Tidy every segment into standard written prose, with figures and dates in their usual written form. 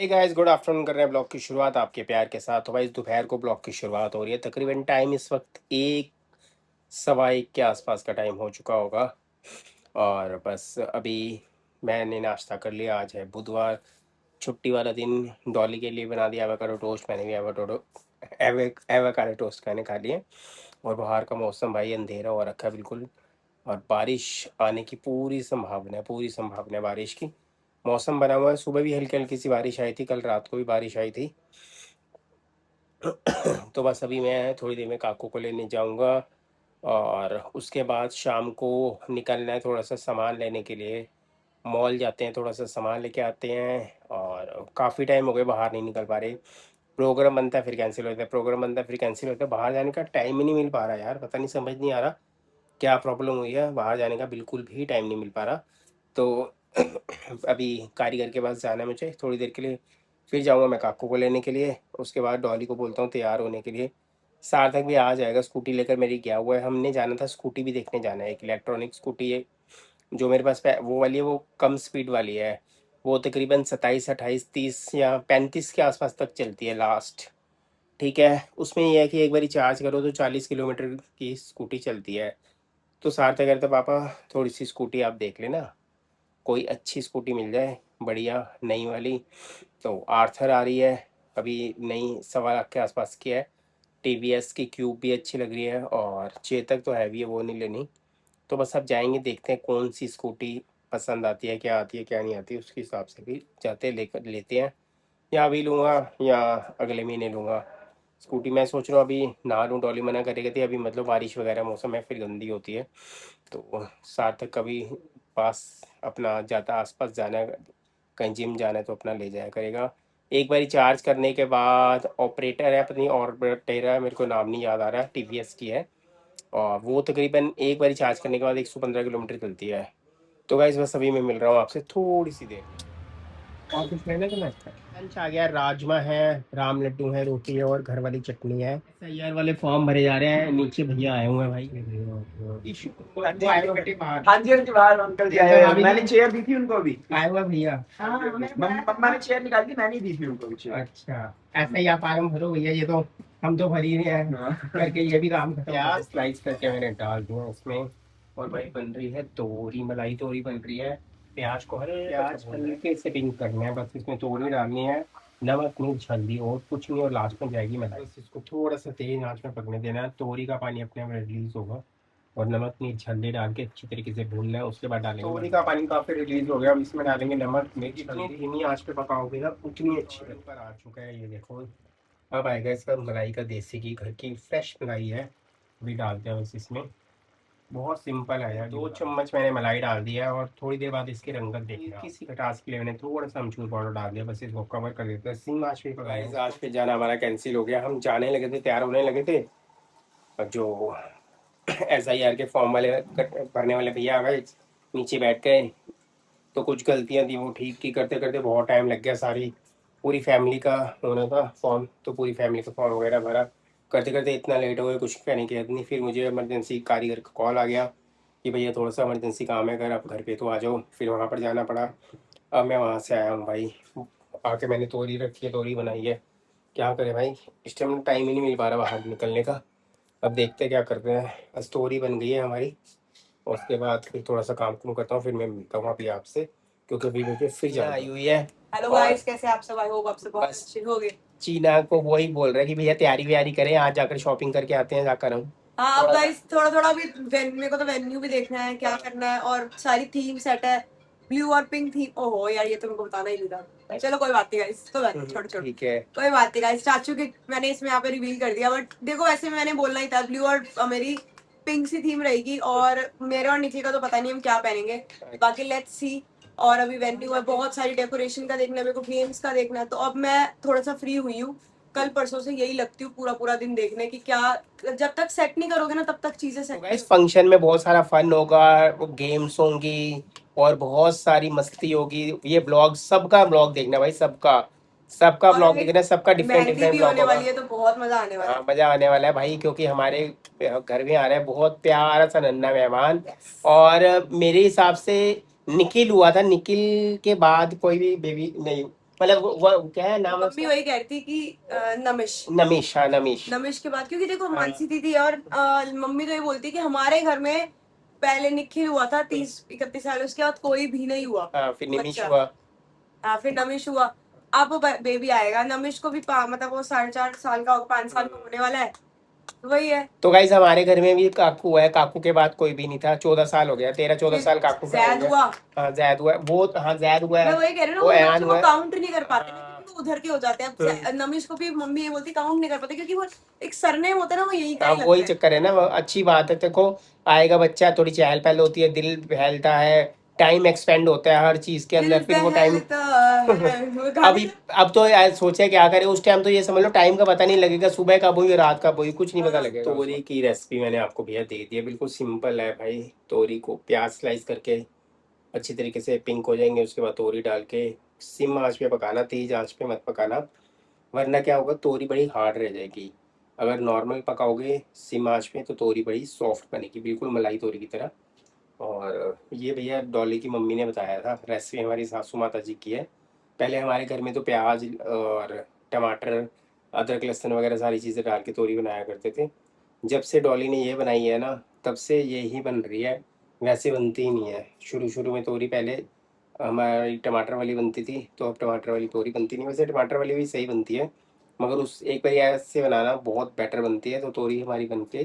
Hey guys, good afternoon. कर रहे हैं ब्लॉग की शुरुआत आपके प्यार के साथ। तो भाई इस दोपहर को ब्लॉग की शुरुआत हो रही है। तकरीबन टाइम इस वक्त 1 सवा 1 के आसपास का टाइम हो चुका होगा। और बस अभी मैंने नाश्ता कर लिया। आज है बुधवार, छुट्टी वाला दिन। डॉली के लिए बना दिया एवोकाडो टोस्ट। मैंने भी एवोकाडो टोस्ट मैंने खा लिए। और बाहर का मौसम भाई अंधेरा हो रखा है बिल्कुल। और बारिश आने की पूरी संभावना है बारिश की। मौसम बना हुआ है। सुबह भी हल्की हल्की सी बारिश आई थी, कल रात को भी बारिश आई थी। तो बस अभी मैं थोड़ी देर में काकू को लेने जाऊंगा। और उसके बाद शाम को निकलना है थोड़ा सा सामान लेने के लिए। मॉल जाते हैं, थोड़ा सा सामान लेके आते हैं। और काफ़ी टाइम हो गए बाहर नहीं निकल पा रहे। प्रोग्राम बनता है फिर कैंसिल होता है, प्रोग्राम बनता है फिर कैंसिल होता है। बाहर जाने का टाइम ही नहीं मिल पा रहा यार। पता नहीं, समझ नहीं आ रहा क्या प्रॉब्लम हुई है। बाहर जाने का बिल्कुल भी टाइम नहीं मिल पा रहा। तो अभी कारीगर के पास जाना है मुझे थोड़ी देर के लिए। फिर जाऊंगा मैं काकू को लेने के लिए। उसके बाद डॉली को बोलता हूँ तैयार होने के लिए। सार्थक भी आ जाएगा, स्कूटी लेकर मेरी गया हुआ है। हमने जाना था, स्कूटी भी देखने जाना है। एक इलेक्ट्रॉनिक स्कूटी है जो मेरे पास वो वाली है, वो कम स्पीड वाली है। वो तकरीबन 27 28 30 या 35 के आसपास तक चलती है लास्ट। ठीक है, उसमें यह है कि एक बार चार्ज करो तो 40 किलोमीटर की स्कूटी चलती है। तो सार्थक कहते पापा थोड़ी सी स्कूटी आप देख लेना, कोई अच्छी स्कूटी मिल जाए बढ़िया नई वाली। तो आर्थर आ रही है अभी नई, 1.25 लाख के आसपास की है। टीवीएस की क्यूब भी अच्छी लग रही है। और चेतक तो हैवी है, वो नहीं लेनी। तो बस अब जाएंगे, देखते हैं कौन सी स्कूटी पसंद आती है, क्या आती है क्या नहीं आती, उसके हिसाब से भी जाते हैं, लेकर लेते हैं। या अभी लूँगा या अगले महीने लूँगा स्कूटी। मैं सोच रहा हूँ अभी ना लूँ, डॉली मना करेगी थी। अभी मतलब बारिश वगैरह मौसम है, फिर गंदी होती है। तो सार्थक कभी पास अपना जाता, आसपास जाना है, कहीं जिम जाना है तो अपना ले जाया करेगा। एक बारी चार्ज करने के बाद ऑपरेटर है, पत्नी ऑपरेटर है, मेरे को नाम नहीं याद आ रहा, टीवीएस की है। और वो तकरीबन एक बारी चार्ज करने के बाद 115 किलोमीटर चलती है। तो गाइस बस अभी मैं मिल रहा हूँ आपसे थोड़ी सी देर में। और कुछ लेना तो मैं लंच आ गया। राजमा है, राम लड्डू है, रोटी है और घर वाली चटनी है। SIR वाले फॉर्म भरे जा रहे हैं। नीचे भैया आए हुए हैं भाई। इशू हाँ जी आए हुए बेटे बाहर। हाँ जी हाँ जी, बाहर अंकल जी आए हुए हैं। मैंने चेयर दी थी उनको अभी। आए हुए भैया। मम्मा ने चेयर निकाल दी, मैंने दी थी उनको भी चेयर। अच्छा, ऐसा ही आप फार्म भरो भैया। ये तो हम तो भर ही रहे हैं करके, ये भी काम खत्म। प्याज स्लाइस करके मैंने डाल दिया इसमें। और भाई बन रही है तोरी, मलाई तोरी बन रही है। प्याज को प्याज हल्के से पिंक करना है, बस इसमें तोरी डालनी है। नमक मिर्च हल्दी और कुछ नहीं। और लास्ट में जाएगी मलाई। बस इसको थोड़ा सा तेज आंच में पकने देना है। तोरी का पानी अपने आप रिलीज होगा। और नमक मिर्च हल्दी डाल के अच्छी तरीके से भूनना है। उसके बाद डालेंगे तोरी का पानी, काफी रिलीज हो गया। अब इसमें डालेंगे नमक मिर्च। जितनी धीमी आंच पे पकाओगे ना उतनी अच्छी बन पर आ चुका है, ये देखो। अब आएगा इसका मलाई का देसी घी, घर की फ्रेश मलाई है। अभी डालते हैं बस इसमें। बहुत सिंपल है यार। 2 चम्मच मैंने मलाई डाल दिया है। और थोड़ी देर बाद इसकी रंगत देखना। किसी खटास के लिए मैंने थोड़ा सा अमचूर पाउडर डाल दिया। बस इसको कवर कर देते हैं, सिम आंच पे पकाएं। इस आंच पे जाना हमारा कैंसिल हो गया। हम जाने लगे थे, तैयार होने लगे थे, और जो SIR के फॉर्म वाले भरने वाले भैया आ गए, नीचे बैठ गए। तो कुछ गलतियां थी, वो ठीक की करते करते बहुत टाइम लग गया। सारी पूरी फैमिली का होना था फॉर्म, तो पूरी फैमिली का फॉर्म वगैरह भरा। करते करते इतना लेट हो गया, कुछ कहने की हद नहीं। फिर मुझे इमरजेंसी कारीगर का कॉल आ गया कि भैया थोड़ा सा इमरजेंसी काम है, अगर आप घर पे तो आ जाओ। फिर वहाँ पर जाना पड़ा। अब मैं वहाँ से आया हूँ भाई। आके मैंने तोरी रखी है, तोरी बनाई है। क्या करें भाई, इस टाइम टाइम ही नहीं मिल पा रहा बाहर निकलने का। अब देखते हैं क्या करते हैं। बस तोरी बन गई है हमारी। और उसके बाद फिर थोड़ा सा काम कुम करता हूँ, फिर मैं मिलता हूँ अभी आपसे, क्योंकि अभी मुझे फिर जाना आई हुई है। हेलो और गाइस, कैसे आप सब? आई होप आप सब बहुत बस अच्छे होंगे। चीना को वही बोल रहा है कि भैया तैयारी व्यारी करें, आज जाकर शॉपिंग करके आते हैं जाकर हम। हाँ, अब थोड़ा सा गाइस थोड़ा थोड़ा भी मेरे को तो वेन्यू भी देखना है, क्या करना है, और सारी थीम सेट है। ब्लू और पिंक थीम। ओहो यार, ये तो मेरे को बताना ही नहीं था। चलो कोई बात नहीं गाइस, तो छोड़ छोड़ ठीक है। कोई बात नहीं गाइस। चाचू के मैंने इसमें यहाँ पे रिवील कर दिया, बट देखो वैसे मैंने बोलना ही था। ब्लू और मेरी पिंक सी थीम रहेगी, और मेरे और निखिल का तो पता नहीं हम क्या पहनेंगे। बाकी लेट्स सी। और अभी वेन्यू है, बहुत सारी डेकोरेशन का देखना है मेरे को, गेम्स का देखना है। तो अब मैं थोड़ा सा फ्री हुई हूँ। कल परसों से यही लगती हूँ पूरा पूरा दिन देखने की क्या। जब तक सेट नहीं करोगे ना तब तक चीजें सेट। इस फंक्शन में बहुत सारा फन होगा, वो गेम्स होंगी और बहुत सारी मस्ती होगी। ये ब्लॉग, सबका ब्लॉग देखना भाई, सबका सबका और ब्लॉग अभी देखना, सबका डिफरेंट मेहंदी डिफरेंट भी ब्लॉग होने होगा। वाली है, तो बहुत मजा आने वाला हाँ, मजा आने वाला है भाई, क्योंकि हमारे घर में आ रहा है बहुत प्यारा सा नन्हा मेहमान। है। और मेरे हिसाब से निखिल हुआ था, निखिल के बाद कोई भी बेबी नहीं, मतलब वो क्या है नाम है मम्मी उसका? वही कह रही थी कि नमिश। नमिश, हाँ नमिश। नमिश के बाद क्योंकि देखो हाँ। मानसी दीदी और मम्मी तो ये बोलती है कि हमारे घर में पहले निखिल हुआ था 30-31 साल, उसके बाद कोई भी नहीं हुआ हाँ फिर निमिश बच्चा। हुआ। फिर नमिश हुआ। अब बेबी आएगा, नमिश को भी मतलब वो 4.5 साल का 5 साल का होने वाला है, तो वही है। तो गाइस हमारे घर में भी काकू है, काकू के बाद कोई भी नहीं था, 14 साल हो गया, 13-14 फिर साल काकू का हो जैद गया। हुआ। हाँ जैद हुआ है वो, हाँ जैद हुआ मैं है, वही कह रही हूँ ना, वो वो ऐन बच्चों को हुआ है। काउंट नहीं कर पाते ना, हाँ। क्योंकि वो उधर के हो जाते हैं। अब नमिश को भी मम्मी ये बोलती काउंट नहीं कर पाते, क्योंकि वो एक सरनेम होता है ना, वो यही का हाँ ही वही लगता है। चक्कर है ना, वो अच्छी बात है। देखो आएगा बच्चा, थोड़ी चहल पहल होती है, दिल बहलता है, टाइम एक्सपेंड होता है हर चीज के दिल अंदर, फिर वो टाइम बहलता है, वो गाने अभी से। अब तो यार सोचे क्या करे, उस टाइम तो ये समझ लो टाइम का पता नहीं लगेगा, सुबह कब हुई रात कब हुई कुछ नहीं पता हाँ। लगेगा। तोरी की रेसिपी मैंने आपको भैया दे दी है, बिल्कुल सिंपल है भाई। तोरी को प्याज स्लाइस करके अच्छी तरीके से पिंक हो जाएंगे, उसके बाद तोरी डाल के सिम आंच पे पकाना, तेज आंच पे मत पकाना, वरना क्या होगा तोरी बड़ी हार्ड रह जाएगी। अगर नॉर्मल पकाओगे सिम आंच पे तो तोरी बड़ी सॉफ्ट बनेगी, बिल्कुल मलाई तोरी की तरह। और ये भैया डॉली की मम्मी ने बताया था, रेसिपी हमारी सासू माता जी की है। पहले हमारे घर में तो प्याज और टमाटर, अदरक लहसुन वगैरह सारी चीज़ें डाल के तोरी बनाया करते थे। जब से डॉली ने ये बनाई है ना, तब से ये ही बन रही है, वैसे बनती ही नहीं है। शुरू शुरू में तोरी पहले हमारी टमाटर वाली बनती थी, तो अब टमाटर वाली तोरी बनती नहीं। वैसे टमाटर वाली भी सही बनती है, मगर उस एक बार ऐसे बनाना बहुत बेटर बनती है। तो तोरी हमारी बन के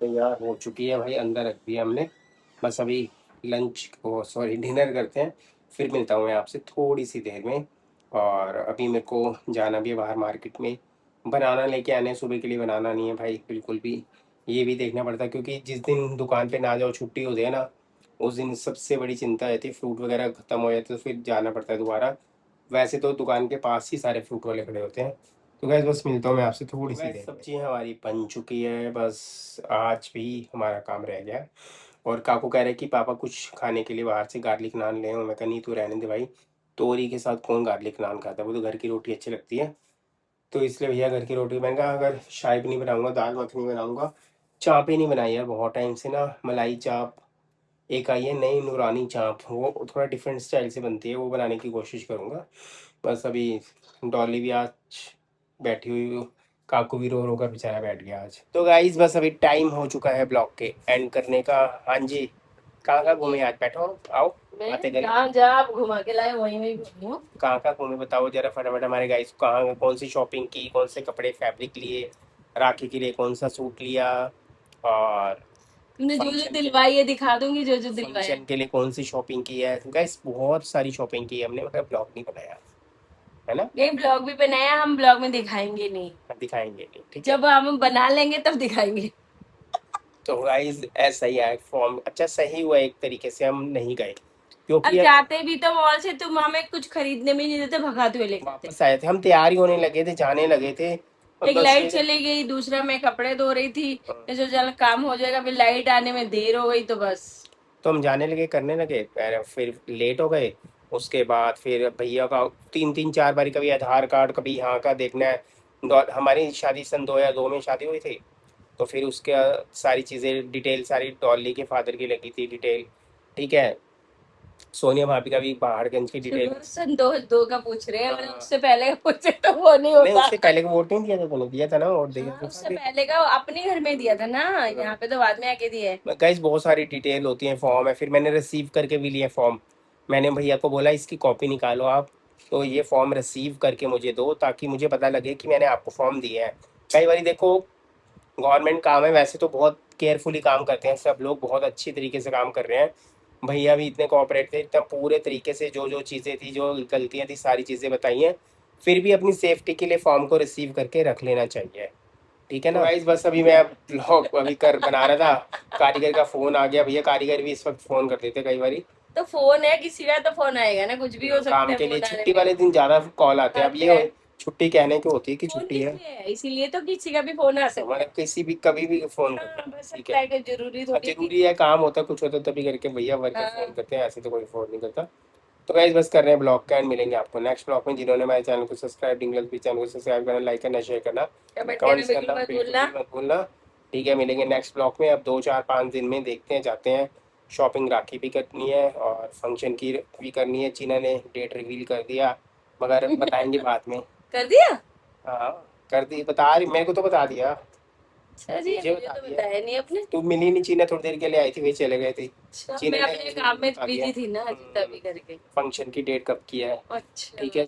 तैयार हो चुकी है भाई, अंदर रख दिया हमने। बस अभी लंच ओ सॉरी डिनर करते हैं, फिर मिलता हूँ मैं आपसे थोड़ी सी देर में। और अभी मेरे को जाना भी है बाहर मार्केट में, बनाना लेके आने हैं, सुबह के लिए बनाना नहीं है भाई बिल्कुल भी। ये भी देखना पड़ता है, क्योंकि जिस दिन दुकान पे ना जाओ, छुट्टी हो जाए ना, उस दिन सबसे बड़ी चिंता रहती है, फ्रूट वगैरह ख़त्म हो जाते तो फिर जाना पड़ता है दोबारा। वैसे तो दुकान के पास ही सारे फ्रूट वाले खड़े होते हैं। तो गैस बस मिलता हूँ मैं आपसे थोड़ी सी देर में। सब्जी हमारी बन चुकी है, बस आज भी हमारा काम रह गया है। और काकू कह रहे कि पापा कुछ खाने के लिए बाहर से गार्लिक नान ले आओ। मैं कहा नहीं तू रहने दे भाई, तोरी के साथ कौन गार्लिक नान खाता है, वो तो घर की रोटी अच्छी लगती है। तो इसलिए भैया घर की रोटी, मैंने कहा अगर शाही पनीर बनाऊंगा, दाल मखनी बनाऊंगा, चाप ही नहीं बनाई यार बहुत टाइम से ना। मलाई चाप एक आई है नई, नूरानी चाप, वो थोड़ा डिफरेंट स्टाइल से बनती है, वो बनाने की कोशिश करूंगा। बस अभी डॉली भी आज बैठी हुई, काकू भी रो रो कर बेचारा बैठ गया आज। तो गाइस बस अभी टाइम हो चुका है ब्लॉग के एंड करने का। हाँ जी, कहाँ कहाँ घूमे आज, बैठो आओ बातें करें। जहाँ जहाँ आप घुमा के लाए वहीं वहीं घूमी हूँ। कहाँ कहाँ घूमे बताओ जरा फटाफट हमारे गाइस को, कहाँ कौन सी शॉपिंग की, कौन से कपड़े फैब्रिक लिए, राखी के लिए कौन सा सूट लिया, और तुमने जो जो फंक्शन के दिलवाई है दिखा दूंगी, जो जो दिलवाया है। फंक्शन के लिए कौन सी शॉपिंग की है। गाइस बहुत सारी शॉपिंग की है हमने, मतलब ब्लॉग नहीं बनाया है ना। नहीं, ब्लॉग भी बनाया, हम ब्लॉग में दिखाएंगे नहीं। दिखाएंगे नहीं, ठीक है। जब हम बना लेंगे तब दिखाएंगे। तो गाइस ऐसा ही है फॉर्म, अच्छा सही हुआ एक तरीके से हम नहीं गए, अब क्योंकि जाते भी तो मॉल से, तुम हमें कुछ खरीदने में नहीं देते, भगाते हुए लेके आते। वापस आए थे हम, तैयार ही होने लगे थे, जाने लगे थे, और एक बस लाइट फिर चली गई, दूसरा मैं कपड़े धो रही थी, मैं जो चल काम हो जाएगा, फिर लाइट आने में देर हो गई, तो बस। तो हम जाने लगे करने लगे, फिर लेट हो गए। उसके बाद फिर भैया का 3-3 4 बारी, कभी आधार कार्ड, कभी यहाँ का देखना है। हमारी शादी सन 2002 में शादी हुई थी, तो फिर उसके सारी चीज़ें डिटेल सारी डॉली के फादर की लगी थी डिटेल, ठीक है। सोनिया भाभी का भी पहाड़गंज की डिटेल। सन दो दो का पूछ रहे हैं, अगर हाँ, उससे पहले का पूछे तो वो नहीं नहीं होता। उससे पहले का वोट नहीं दिया था, तूने दिया था ना, और हाँ, देखा उससे था। पहले का अपने घर में दिया था ना, यहाँ पे तो बाद में आके दिया है। गाइस बहुत सारी डिटेल होती है, फॉर्म है, फिर मैंने रिसीव करके भी लिया फॉर्म। मैंने भैया को बोला इसकी कॉपी निकालो आप, तो ये फॉर्म रिसीव करके मुझे दो, ताकि मुझे पता लगे कि मैंने आपको फॉर्म दिया है। कई बार देखो गवर्नमेंट काम है, वैसे तो बहुत केयरफुली काम करते हैं सब लोग, बहुत अच्छी तरीके से काम कर रहे हैं। भैया भी इतने कोऑपरेट थे, इतना पूरे तरीके से जो जो चीज़ें थी, जो गलतियाँ थी, सारी चीज़ें बताई हैं। फिर भी अपनी सेफ्टी के लिए फॉर्म को रिसीव करके रख लेना चाहिए, ठीक है ना। गाइस बस अभी मैं ब्लॉग अभी कर बना रहा था, कारीगर का फोन आ गया। भैया कारीगर भी इस वक्त फोन कर देते कई बारी, तो फोन है, किसी का तो फोन आएगा ना, कुछ भी हो सकता काम है के लिए फोन आने छुट्टी में। वाले दिन ज्यादा कॉल आते हैं। अब आते ये हैं। छुट्टी कहने की होती है कि फोन छुट्टी किस है, लिए है, इसीलिए तो किसी का भी फोन आ सकता हमारे है। किसी भी कभी भी फोन करते हाँ, हैं, बस ठीक सकता है। है कि जरूरी अब थोड़ी कि। जरूरी है, काम होता है, कुछ होता है तभी करके भैया वर्कर हाँ, फोन करते हैं, ऐसे तो कोई फोन नहीं करता। तो गाइस बस कर रहे हैं ब्लॉग का एंड, मिलेंगे आपको नेक्स्ट ब्लॉग में। जिन्होंने हमारे चैनल को सब्सक्राइब नहीं किया प्लीज चैनल को सब्सक्राइब करना, लाइक करना, शेयर करना, कमेंट करना कमेंट्स बिल्कुल करना मत बिल्कुल भूलना। भी मत भूलना, ठीक है। मिलेंगे नेक्स्ट ब्लॉग में, अब 2 4 5 दिन में देखते हैं, जाते हैं शॉपिंग, राखी भी करनी है और फंक्शन की भी करनी है। चीना ने डेट रिवील कर दिया, मगर बताएंगे बाद में। कर दिया? हाँ कर दी, बता रही, मेरे को तो बता दिया, अच्छा जी, मुझे मुझे बता तो दिया। बताया नहीं आपने। तू मिली नहीं, चीना थोड़ी देर के लिए आई थी, वही चले गए थे। अच्छा, चीना मैं ने अपने काम में बता दिया बिजी थी ना, तभी करके। फंक्शन की डेट कब की है। अच्छा। ठीक है।